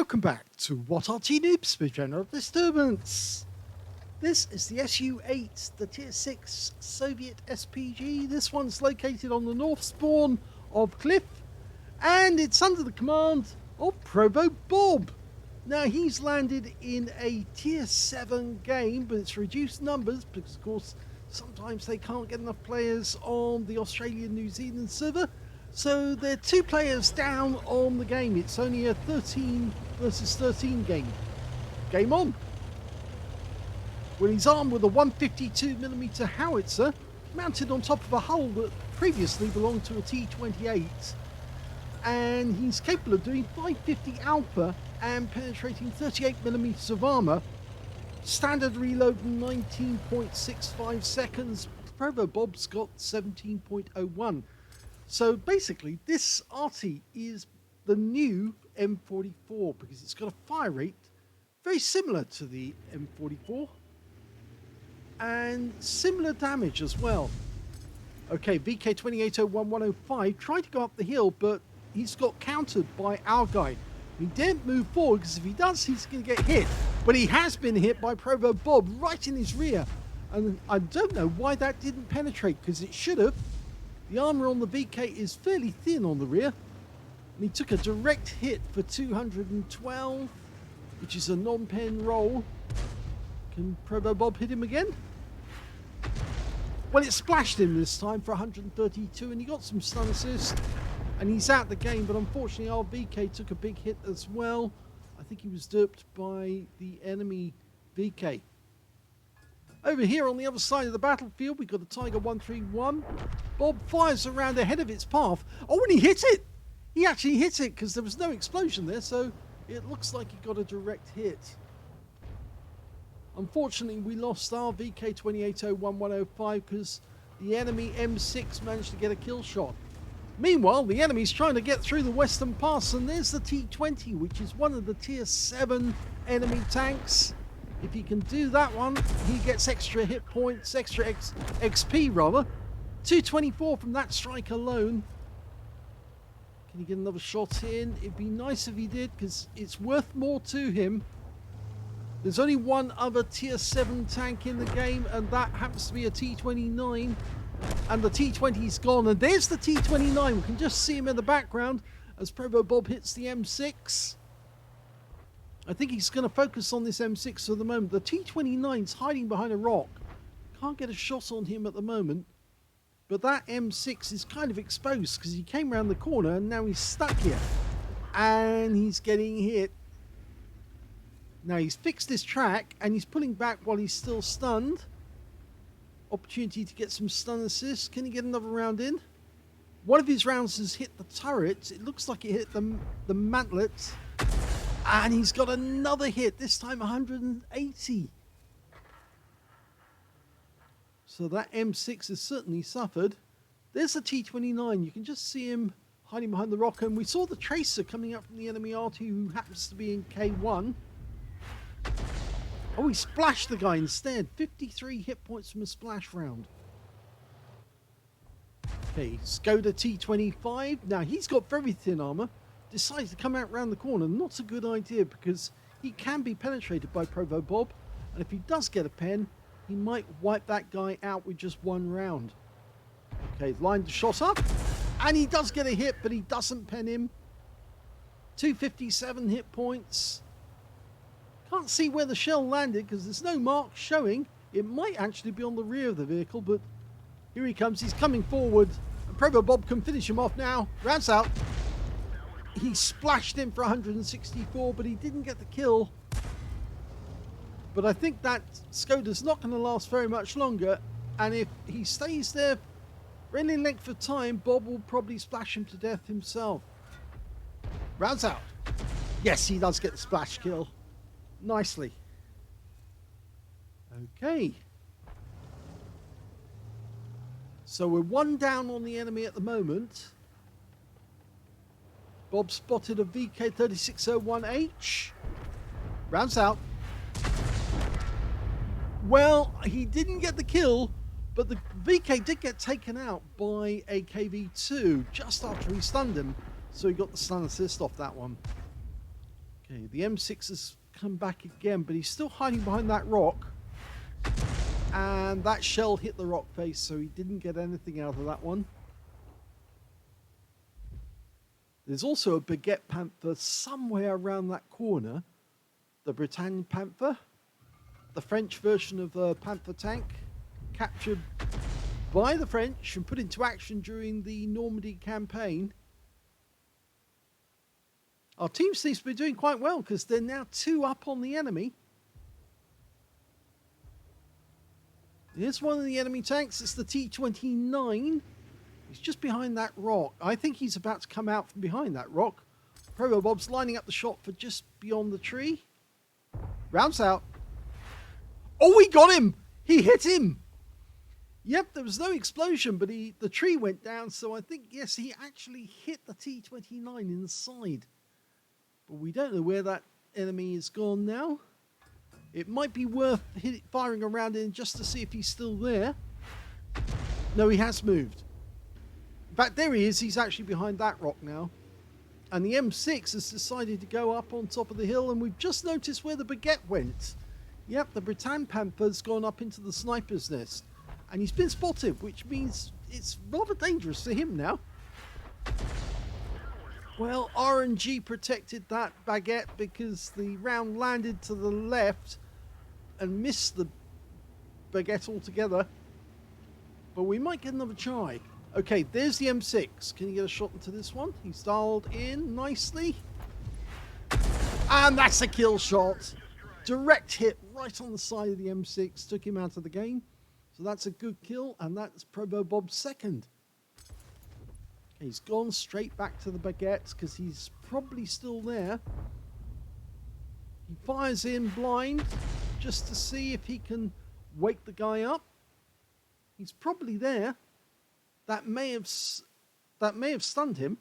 welcome back to What Arty Noobs with General Disturbance. This is the SU-8, the Tier 6 Soviet SPG. This one's located on the north spawn of Cliff, and it's under the command of ProvoBob. Now, he's landed in a Tier 7 game, but it's reduced numbers because, of course, sometimes they can't get enough players on the Australian-New Zealand server. So they're 2 players down on the game. It's only a 13 versus 13 game. Game on. Well, he's armed with a 152mm howitzer mounted on top of a hull that previously belonged to a T-28. And he's capable of doing 550 alpha and penetrating 38mm of armor. Standard reload 19.65 seconds. ProvoBob's got 17.01. So basically, this Arty is the new M44 because it's got a fire rate very similar to the M44 and similar damage as well. Okay, VK2801-105 tried to go up the hill, but he's got countered by our guy. He didn't move forward because if he does, he's going to get hit. But he has been hit by ProvoBob right in his rear. And I don't know why that didn't penetrate because it should have. The armor on the VK is fairly thin on the rear, and he took a direct hit for 212, which is a non-pen roll. Can ProvoBob hit him again? Well, it splashed him this time for 132, and he got some stun assist, and he's out the game, but unfortunately our VK took a big hit as well. I think he was derped by the enemy VK. Over here on the other side of the battlefield, we've got a Tiger 131. Bob fires around ahead of its path. Oh, and he hit it! He actually hit it because there was no explosion there, so it looks like he got a direct hit. Unfortunately, we lost our VK2801-105 because the enemy M6 managed to get a kill shot. Meanwhile, the enemy's trying to get through the Western Pass, and there's the T20, which is one of the Tier 7 enemy tanks. If he can do that one, he gets extra hit points, extra XP rather. 224 from that strike alone. Can he get another shot in? It'd be nice if he did, because it's worth more to him. There's only one other Tier 7 tank in the game, and that happens to be a T29. And the T20's gone, and there's the T29. We can just see him in the background as ProvoBob hits the M6. I think he's going to focus on this M6 for the moment. The T29's hiding behind a rock. Can't get a shot on him at the moment. But that M6 is kind of exposed because he came around the corner and now he's stuck here. And he's getting hit. Now he's fixed his track and he's pulling back while he's still stunned. Opportunity to get some stun assists. Can he get another round in? One of his rounds has hit the turret. It looks like it hit the mantlet. And he's got another hit, this time 180. So that M6 has certainly suffered. There's the T29. You can just see him hiding behind the rock. And we saw the tracer coming up from the enemy Arty, who happens to be in K1. Oh, he splashed the guy instead. 53 hit points from a splash round. Okay, Skoda T25. Now, he's got very thin armor. Decides to come out round the corner. Not a good idea because he can be penetrated by ProvoBob, and if he does get a pen, he might wipe that guy out with just one round. Okay, lined the shot up, and he does get a hit, but he doesn't pen him. 257 hit points. Can't see where the shell landed because there's no mark showing. It might actually be on the rear of the vehicle, but here he comes. He's coming forward, and ProvoBob can finish him off now. Rounds out. He splashed him for 164, but he didn't get the kill. But I think that Skoda's not going to last very much longer. And if he stays there for any length of time, Bob will probably splash him to death himself. Rounds out. Yes, he does get the splash kill. Nicely. Okay. So we're 1 down on the enemy at the moment. Bob spotted a VK3601H. Rounds out. Well, he didn't get the kill, but the VK did get taken out by a KV2 just after he stunned him. So he got the stun assist off that one. Okay, the M6 has come back again, but he's still hiding behind that rock. And that shell hit the rock face, so he didn't get anything out of that one. There's also a Baguette Panther somewhere around that corner. The Bretagne Panther, the French version of the Panther tank, captured by the French and put into action during the Normandy campaign. Our team seems to be doing quite well because they're now 2 up on the enemy. Here's one of the enemy tanks. It's the T-29. He's just behind that rock. I think he's about to come out from behind that rock. ProvoBob's lining up the shot for just beyond the tree. Rounds out. Oh, he got him! He hit him! Yep, there was no explosion, but the tree went down, so I think, yes, he actually hit the T-29 in the side. But we don't know where that enemy is gone now. It might be worth firing around in just to see if he's still there. No, he has moved. In fact, there he is. He's actually behind that rock now. And the M6 has decided to go up on top of the hill, and we've just noticed where the Baguette went. Yep, the Bretagne Panther's gone up into the sniper's nest. And he's been spotted, which means it's rather dangerous for him now. Well, RNG protected that Baguette because the round landed to the left and missed the Baguette altogether. But we might get another try. Okay, there's the M6. Can you get a shot into this one? He's dialed in nicely. And that's a kill shot. Direct hit right on the side of the M6. Took him out of the game. So that's a good kill. And that's ProvoBob's second. Okay, he's gone straight back to the Baguettes because he's probably still there. He fires in blind just to see if he can wake the guy up. He's probably there. That may have stunned him.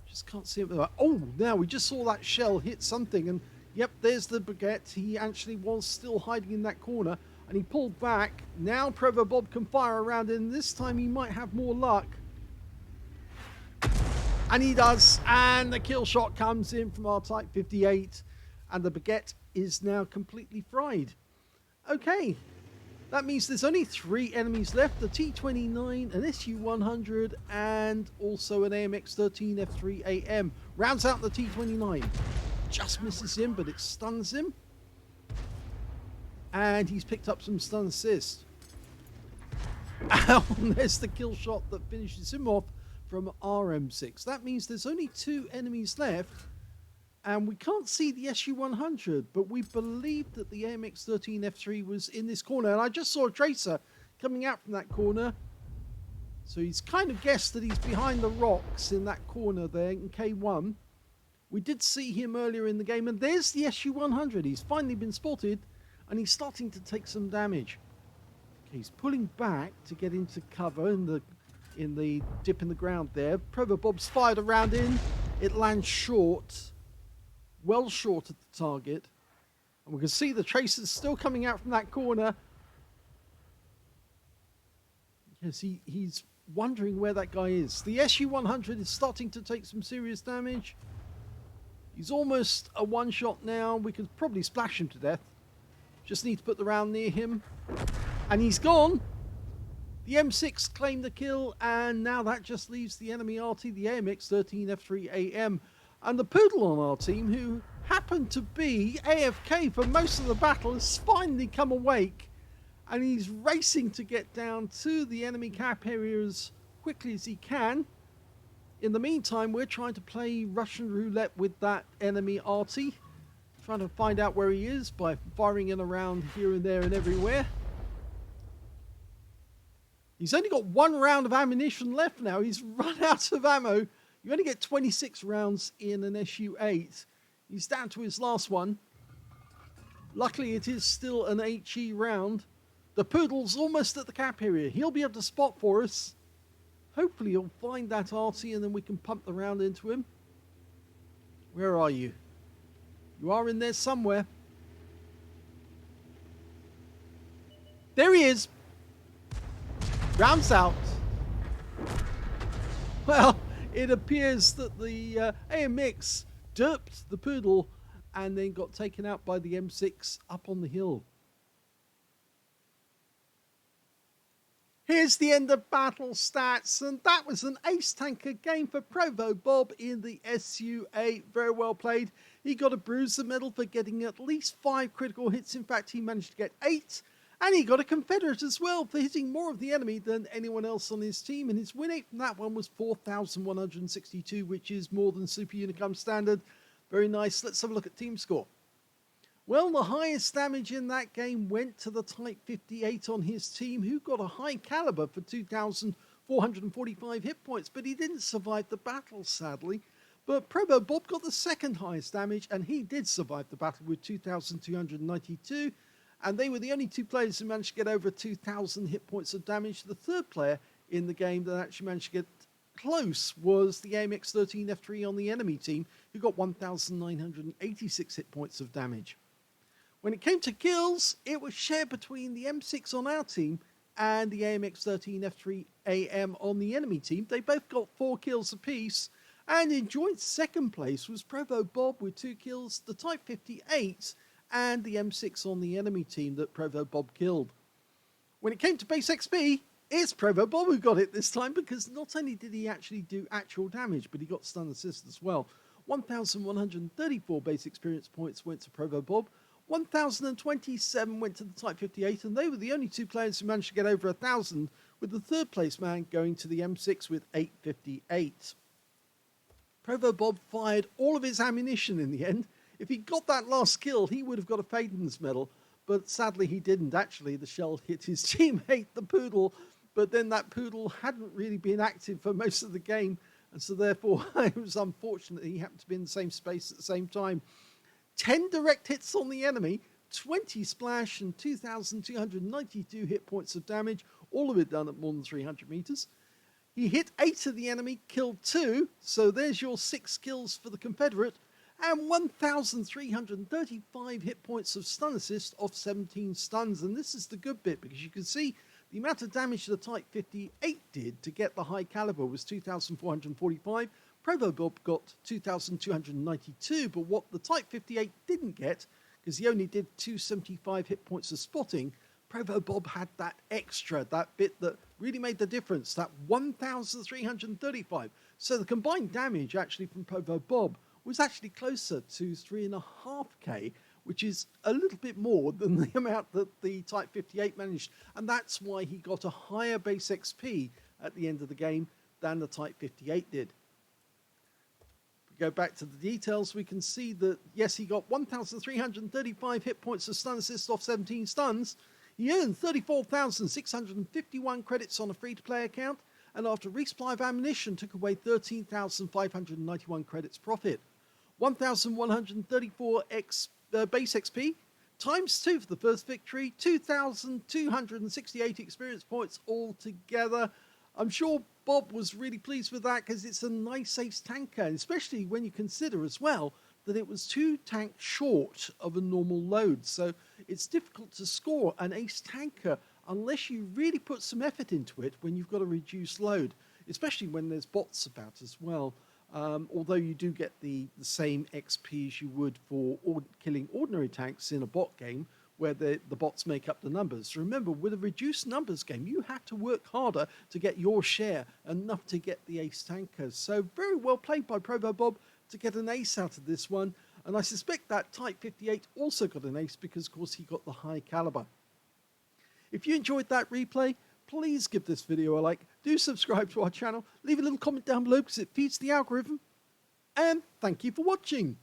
Just can't see it. Oh, now we just saw that shell hit something, and yep, there's the Baguette. He actually was still hiding in that corner, and he pulled back. Now ProvoBob can fire around, and this time he might have more luck. And he does, and the kill shot comes in from our Type 58, and the Baguette is now completely fried. Okay. That means there's only 3 enemies left, the T-29, an SU-100, and also an AMX-13 F3AM. Rounds out the T-29. Just misses him, but it stuns him. And he's picked up some stun assist. And there's the kill shot that finishes him off from RM6. That means there's only 2 enemies left. And we can't see the SU-100, but we believe that the AMX-13 F3 was in this corner. And I just saw a tracer coming out from that corner. So he's kind of guessed that he's behind the rocks in that corner there in K1. We did see him earlier in the game. And there's the SU-100. He's finally been spotted, and he's starting to take some damage. Okay, he's pulling back to get into cover in the dip in the ground there. ProvoBob's fired a round in. It lands short. Well short of the target. And we can see the tracers still coming out from that corner. Yes, he's wondering where that guy is. The SU-100 is starting to take some serious damage. He's almost a one-shot now. We could probably splash him to death. Just need to put the round near him. And he's gone. The M6 claimed the kill, and now that just leaves the enemy Arty, the AMX-13 F3AM. And the Poodle on our team, who happened to be AFK for most of the battle, has finally come awake. And he's racing to get down to the enemy cap area as quickly as he can. In the meantime, we're trying to play Russian roulette with that enemy Arty. Trying to find out where he is by firing in around here and there and everywhere. He's only got 1 round of ammunition left now. He's run out of ammo. You only get 26 rounds in an SU-8. He's down to his last one. Luckily, it is still an HE round. The Poodle's almost at the cap area. He'll be able to spot for us. Hopefully, he'll find that Arty, and then we can pump the round into him. Where are you? You are in there somewhere. There he is. Rounds out. Well, it appears that the AMX derped the Poodle and then got taken out by the M6 up on the hill. Here's the end of battle stats, and that was an ace tanker game for ProvoBob in the SU-8. Very well played. He got a bruiser medal for getting at least 5 critical hits. In fact, he managed to get 8. And he got a Confederate as well for hitting more of the enemy than anyone else on his team. And his win rate from that one was 4,162, which is more than Super Unicum standard. Very nice. Let's have a look at team score. Well, the highest damage in that game went to the Type 58 on his team, who got a high caliber for 2,445 hit points, but he didn't survive the battle, sadly. But ProvoBob got the second highest damage, and he did survive the battle with 2,292, and they were the only 2 players who managed to get over 2,000 hit points of damage. The third player in the game that actually managed to get close was the AMX-13F3 on the enemy team, who got 1,986 hit points of damage. When it came to kills, it was shared between the M6 on our team and the AMX-13F3 AM on the enemy team. They both got 4 kills apiece, and in joint second place was ProvoBob with 2 kills, the Type 58, and the M6 on the enemy team that ProvoBob killed. When it came to base XP, it's ProvoBob who got it this time, because not only did he actually do actual damage, but he got stun assist as well. 1,134 base experience points went to ProvoBob, 1,027 went to the Type 58, and they were the only 2 players who managed to get over 1,000, with the third place man going to the M6 with 858. ProvoBob fired all of his ammunition in the end. If he got that last kill, he would have got a Faden's medal, but sadly he didn't. Actually, the shell hit his teammate, the Poodle, but then that Poodle hadn't really been active for most of the game, and so therefore it was unfortunate he happened to be in the same space at the same time. 10 direct hits on the enemy, 20 splash, and 2,292 hit points of damage, all of it done at more than 300 meters. He hit 8 of the enemy, killed 2, so there's your 6 kills for the Confederate, and 1,335 hit points of stun assist off 17 stuns. And this is the good bit, because you can see the amount of damage the Type 58 did to get the high caliber was 2,445. ProvoBob got 2,292, but what the Type 58 didn't get, because he only did 275 hit points of spotting, ProvoBob had that extra, that bit that really made the difference, that 1,335. So the combined damage actually from ProvoBob was actually closer to 3.5k, which is a little bit more than the amount that the Type 58 managed, and that's why he got a higher base XP at the end of the game than the Type 58 did. Go back to the details, we can see that, yes, he got 1,335 hit points of stun assist off 17 stuns. He earned 34,651 credits on a free-to-play account, and after resupply of ammunition took away 13,591 credits profit. 1,134 base XP, times 2 for the first victory, 2,268 experience points altogether. I'm sure Bob was really pleased with that, because it's a nice ace tanker, especially when you consider as well that it was 2 tanks short of a normal load. So it's difficult to score an ace tanker unless you really put some effort into it when you've got a reduced load, especially when there's bots about as well. Although you do get the same XP as you would for killing ordinary tanks in a bot game, where the bots make up the numbers. Remember, with a reduced numbers game, you have to work harder to get your share, enough to get the ace tankers. So very well played by ProvoBob to get an ace out of this one. And I suspect that Type 58 also got an ace because, of course, he got the high caliber. If you enjoyed that replay, please give this video a like. Do subscribe to our channel. Leave a little comment down below because it feeds the algorithm. And thank you for watching.